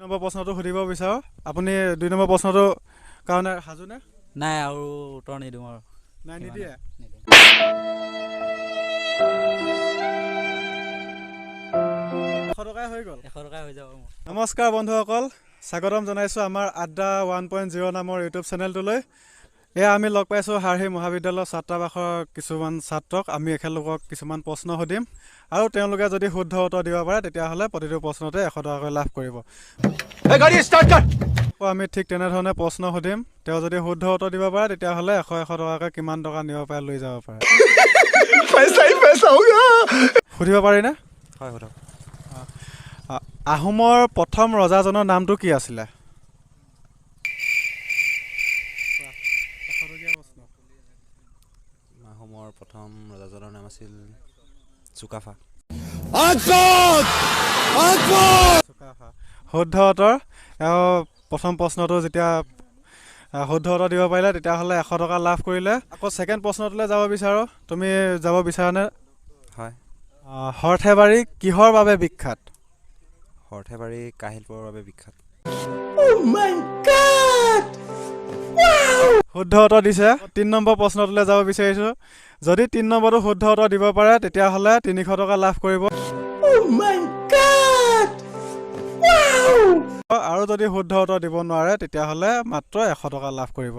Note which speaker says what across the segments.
Speaker 1: Number প্ৰশ্নটো সুধিব বিচাৰো আপুনি 2 নম্বৰ প্ৰশ্নটোৰ কাৰণে সাজুনে
Speaker 2: নাই আৰু উত্তৰ নিদিওঁ আৰু
Speaker 1: নাই নিদিয়ে 100 টকাই হৈ গ'ল
Speaker 2: 100 টকাই হৈ যাব মোৰ
Speaker 1: নমস্কাৰ বন্ধুসকল স্বাগতম জনাইছোঁ আমাৰ আড্ডা 1.0 নামৰ ইউটিউব চেনেলটোলৈ এয়া আমি লগ পাইছোঁ হাৰহি মহাবিদ্যালয়ৰ ছাত্ৰাবাসৰ কিছুমান ছাত্ৰক আমি এখেতলোকক কিছুমান প্ৰশ্ন সুধিম আৰু তেওঁলোকে যদি শুদ্ধ উত্তৰ দিব পাৰে তেতিয়াহ'লে প্ৰতিটো প্ৰশ্নতে 100 টকাকৈ লাভ কৰিব আমি ঠিক তেনেধৰণে প্ৰশ্ন সুধিম তেওঁ যদি শুদ্ধ উত্তৰ দিব পাৰে তেতিয়াহ'লে 100 টকাকৈ কিমান টকা নিব পাৰে লৈ যাব পাৰে সুধিব পাৰিনে
Speaker 2: হয় সোধক
Speaker 1: আহোমৰ প্ৰথম ৰজাজনৰ নামটো কি আছিলে
Speaker 2: আহোমৰ প্ৰথম ৰজাজনৰ নাম আছিল চুকাফা
Speaker 1: শুদ্ধ উত্তৰ প্ৰথম প্ৰশ্নটো যেতিয়া শুদ্ধ উত্তৰ দিব পাৰিলে তেতিয়াহ'লে 100 টকা লাভ কৰিলে আকৌ ছেকেণ্ড প্ৰশ্নটোলৈ যাব বিচাৰোঁ তুমি যাব বিচাৰানে
Speaker 2: হয়
Speaker 1: সৰ্থেবাৰী কিহৰ বাবে বিখ্যাত
Speaker 2: সৰ্থেবাৰী কাঁহ শিল্পৰ বাবে বিখ্যাত
Speaker 1: শুদ্ধ উত্তৰ দিছে 3 নম্বৰ প্ৰশ্নটোলৈ যাব বিচাৰিছোঁ যদি 3 নম্বৰটো শুদ্ধ উত্তৰ দিব পাৰে তেতিয়াহ'লে 300 টকা লাভ কৰিব আৰু যদি শুদ্ধ উত্তৰ দিব নোৱাৰে তেতিয়াহ'লে মাত্ৰ 100 টকা লাভ কৰিব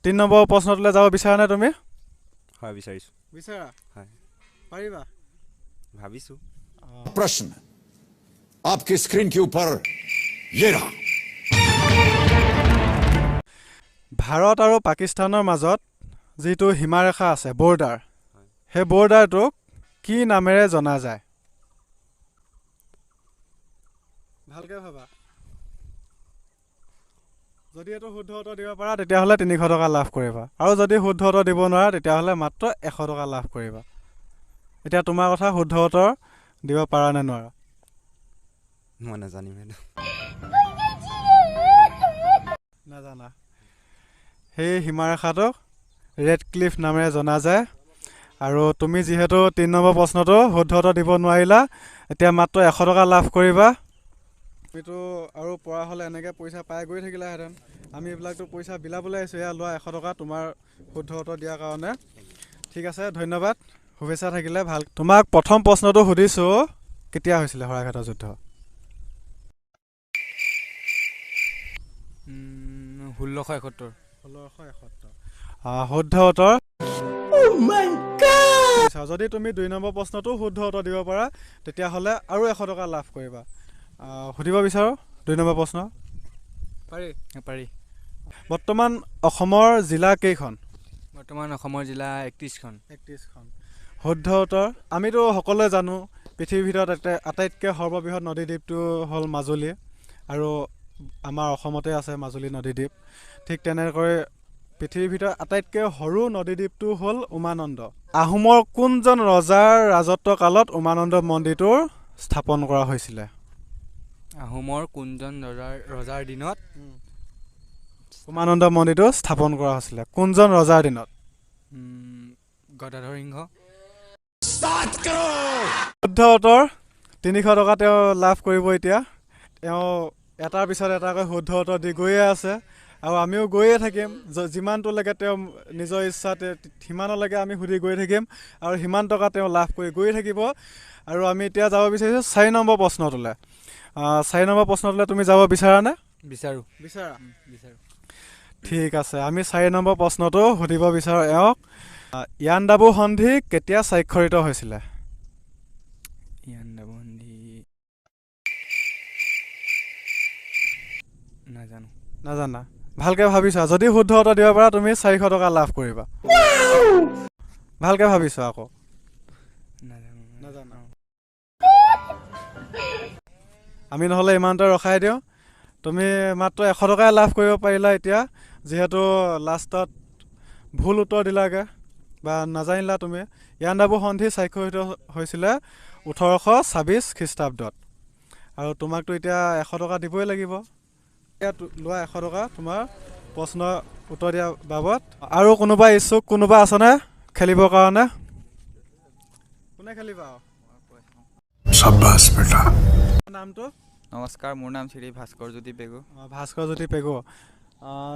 Speaker 1: 3 নম্বৰ প্ৰশ্নটোলৈ যাব বিচাৰানে তুমি
Speaker 2: হয় বিচাৰিছোঁ
Speaker 1: বিচাৰা
Speaker 2: হয়
Speaker 1: পাৰিবা
Speaker 2: ভাবিছোঁ
Speaker 3: प्रश्न आपकी स्क्रीन के ऊपर ये रहा
Speaker 1: ভাৰত আৰু পাকিস্তানৰ মাজত যিটো সীমাৰেখা আছে বৰ্ডাৰ সেই বৰ্ডাৰটোক কি নামেৰে জনা যায় ভালকৈ ভাবা যদি এইটো শুদ্ধ উত্তৰ দিব পাৰা তেতিয়াহ'লে 300 টকা লাভ কৰিবা আৰু যদি শুদ্ধ উত্তৰ দিব নোৱাৰা তেতিয়াহ'লে মাত্ৰ 100 টকা লাভ কৰিবা এতিয়া তোমাৰ কথা শুদ্ধ উত্তৰ দিব পাৰা নে নোৱাৰা
Speaker 2: মই নাজানিম সেইটো
Speaker 1: নাজানা সেই সীমাৰেখাটোক ৰেড ক্লিফ নামেৰে জনা যায় আৰু তুমি যিহেতু 3 নম্বৰ প্ৰশ্নটো শুদ্ধ উত্তৰ দিব নোৱাৰিলা এতিয়া মাত্ৰ 100 টকা লাভ কৰিবা তুমিতো আৰু পৰা হ'লে এনেকৈ পইচা পাই গৈ থাকিলাহেঁতেন আমি এইবিলাকতো পইচা বিলাবলৈ আহিছোঁ এয়া লোৱা 100 টকা তোমাৰ শুদ্ধ উত্তৰ দিয়াৰ কাৰণে ঠিক আছে ধন্যবাদ শুভেচ্ছা থাকিলে ভাল তোমাক প্ৰথম প্ৰশ্নটো সুধিছোঁ কেতিয়া হৈছিলে শৰাইঘাটৰ যুদ্ধ
Speaker 2: 1671
Speaker 1: শুদ্ধ উত্তৰ যদি তুমি 2 নম্বৰ প্ৰশ্নটো শুদ্ধ উত্তৰ দিব পাৰা তেতিয়াহ'লে আৰু 100 টকা লাভ কৰিবা সুধিব বিচাৰোঁ 2 নম্বৰ প্ৰশ্ন
Speaker 2: পাৰি
Speaker 1: বৰ্তমান অসমৰ জিলা কেইখন
Speaker 2: বৰ্তমান অসমৰ জিলা 31খন
Speaker 1: শুদ্ধ উত্তৰ আমিতো সকলোৱে জানো পৃথিৱীৰ ভিতৰত আটাইতকৈ সৰ্ববৃহৎ নদীদ্বীপটো হ'ল মাজুলী আৰু আমাৰ অসমতে আছে মাজুলী নদীদ্বীপ ঠিক তেনেকৈ পৃথিৱীৰ ভিতৰত আটাইতকৈ সৰু নদীদ্বীপটো হ'ল উমানন্দ আহোমৰ কোনজন ৰজাৰ ৰাজত্ব কালত উমানন্দ মন্দিৰটো স্থাপন কৰা হৈছিলে
Speaker 2: আহোমৰ কোনজন ৰজাৰ দিনত
Speaker 1: উমানন্দ মন্দিৰটো স্থাপন কৰা হৈছিলে কোনজন ৰজাৰ দিনত
Speaker 2: গদাধৰ সিংহ
Speaker 1: শুদ্ধ উত্তৰ 300 টকা তেওঁ লাভ কৰিব এতিয়া তেওঁ এটাৰ পিছত এটাকৈ শুদ্ধ উত্তৰ দি গৈয়ে আছে আৰু আমিও গৈয়ে থাকিম যিমানটোলৈকে তেওঁ নিজৰ ইচ্ছাতে সিমানলৈকে আমি সুধি গৈ থাকিম আৰু সিমান টকা তেওঁ লাভ কৰি গৈ থাকিব আৰু আমি এতিয়া যাব বিচাৰিছোঁ 4 নম্বৰ প্ৰশ্নটোলৈ 4 নম্বৰ প্ৰশ্নটোলৈ তুমি যাব বিচাৰানে
Speaker 2: বিচাৰোঁ
Speaker 1: ঠিক আছে আমি 4 নম্বৰ প্ৰশ্নটো সুধিব বিচাৰোঁ এওঁক ইয়াণ্ডাবু সন্ধি কেতিয়া স্বাক্ষৰিত হৈছিলে নাজানা ভালকৈ ভাবিছা যদি শুদ্ধ উত্তৰ দিব পাৰা তুমি 400 টকা লাভ কৰিবা ভালকৈ ভাবিছা আকৌ নাজানা আমি নহ'লে ইমানতে ৰখাই দিওঁ তুমি মাত্ৰ 100 টকাই লাভ কৰিব পাৰিলা এতিয়া যিহেতু লাষ্টত ভুল উত্তৰ দিলাগৈ বা নাজানিলা তুমি ইয়াণ্ডাবু সন্ধি স্বাক্ষৰিত হৈছিলে 1826 খ্ৰীষ্টাব্দত আৰু তোমাকতো এতিয়া 100 টকা দিবই লাগিব ইয়াত লোৱা 100 টকা তোমাৰ প্ৰশ্ন উত্তৰ দিয়া বাবদ আৰু কোনোবা ইচ্ছুক কোনোবা আছেনে খেলিবৰ কাৰণে কোনে খেলিবা
Speaker 3: शाबाश बेटा।
Speaker 1: নামটো
Speaker 4: নমস্কাৰ, মোৰ নাম শ্ৰী ভাস্কৰজ্যোতি পেগু।
Speaker 1: ভাস্কৰজ্যোতি পেগু।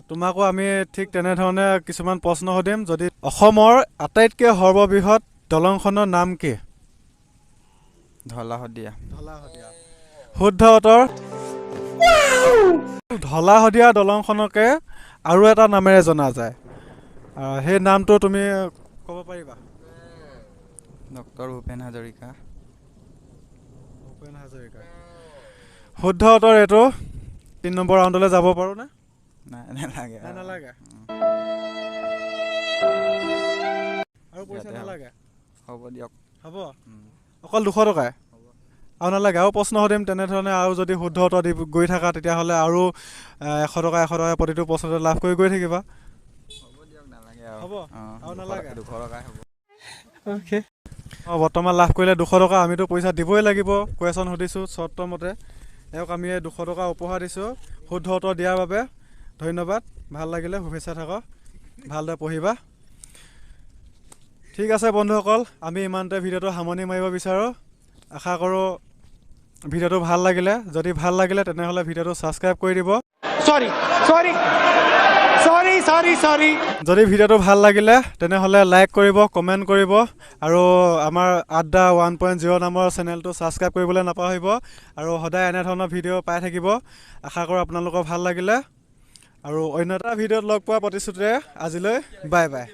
Speaker 1: তোমাকো আমি ঠিক তেনেধৰণে কিছুমান প্ৰশ্ন সুধিম। যদি অসমৰ আটাইতকৈ সৰ্ববৃহৎ দলংখনৰ নাম কি?
Speaker 4: ঢলা শদিয়া।
Speaker 1: শুদ্ধ উত্তৰ। ঢলা শদিয়া দলংখনকে আৰু এটা নামেৰে জনা যায়। সেই নামটো তুমি ক'ব পাৰিবা?
Speaker 4: ডক্টৰ ভূপেন হাজৰিকা।
Speaker 1: ভূপেন হাজৰিকা। শুদ্ধ উত্তৰ এইটো। 3 নম্বৰ ৰাউণ্ডলৈ যাব পাৰোঁনে?
Speaker 4: নাই, নালাগে।
Speaker 1: নালাগে। আৰু পইচা নালাগে?
Speaker 4: হ'ব দিয়ক।
Speaker 1: হ'ব অকল 200 টকাই? আৰু নালাগে? আৰু প্ৰশ্ন সুধিম তেনেধৰণে। আৰু যদি শুদ্ধ উত্তৰ দি গৈ থাকা তেতিয়াহ'লে আৰু 100 টকা প্ৰতিটো প্ৰশ্নতে লাভ কৰি গৈ থাকিবা।
Speaker 4: হ'ব দিয়ক, নালাগে।
Speaker 1: হ'ব আৰু নালাগে?
Speaker 4: 200 টকাই হ'ব।
Speaker 1: অ'কে। বৰ্তমান লাভ কৰিলে 200 টকা। আমিতো পইচা দিবই লাগিব। কুৱেশ্যন সুধিছোঁ চৰ্ত মতে। এওঁক আমি 200 টকা উপহাৰ দিছোঁ শুদ্ধ উত্তৰ দিয়াৰ বাবে। ধন্যবাদ। ভাল লাগিলে। শুভেচ্ছা থাকক। ভালদৰে পঢ়িবা। ঠিক আছে বন্ধুসকল, আমি ইমানতে ভিডিঅ'টো সামৰণি মাৰিব বিচাৰোঁ। আশা কৰোঁ ভিডিঅ'টো ভাল লাগিলে। যদি ভাল লাগিলে তেনেহ'লে ভিডিঅ'টো ছাবস্ক্ৰাইব কৰি দিব। যদি ভিডিঅ'টো ভাল লাগিলে তেনেহ'লে লাইক কৰিব, কমেণ্ট কৰিব আৰু আমাৰ আড্ডা 1.0 নামৰ চেনেলটো ছাবস্ক্ৰাইব কৰিবলৈ নাপাহৰিব। আৰু সদায় এনেধৰণৰ ভিডিঅ' পাই থাকিব। আশা কৰোঁ আপোনালোকৰ ভাল লাগিলে। আৰু অন্য এটা ভিডিঅ'ত লগ পোৱাৰ প্ৰতিশ্ৰুতিৰে আজিলৈ বাই বাই।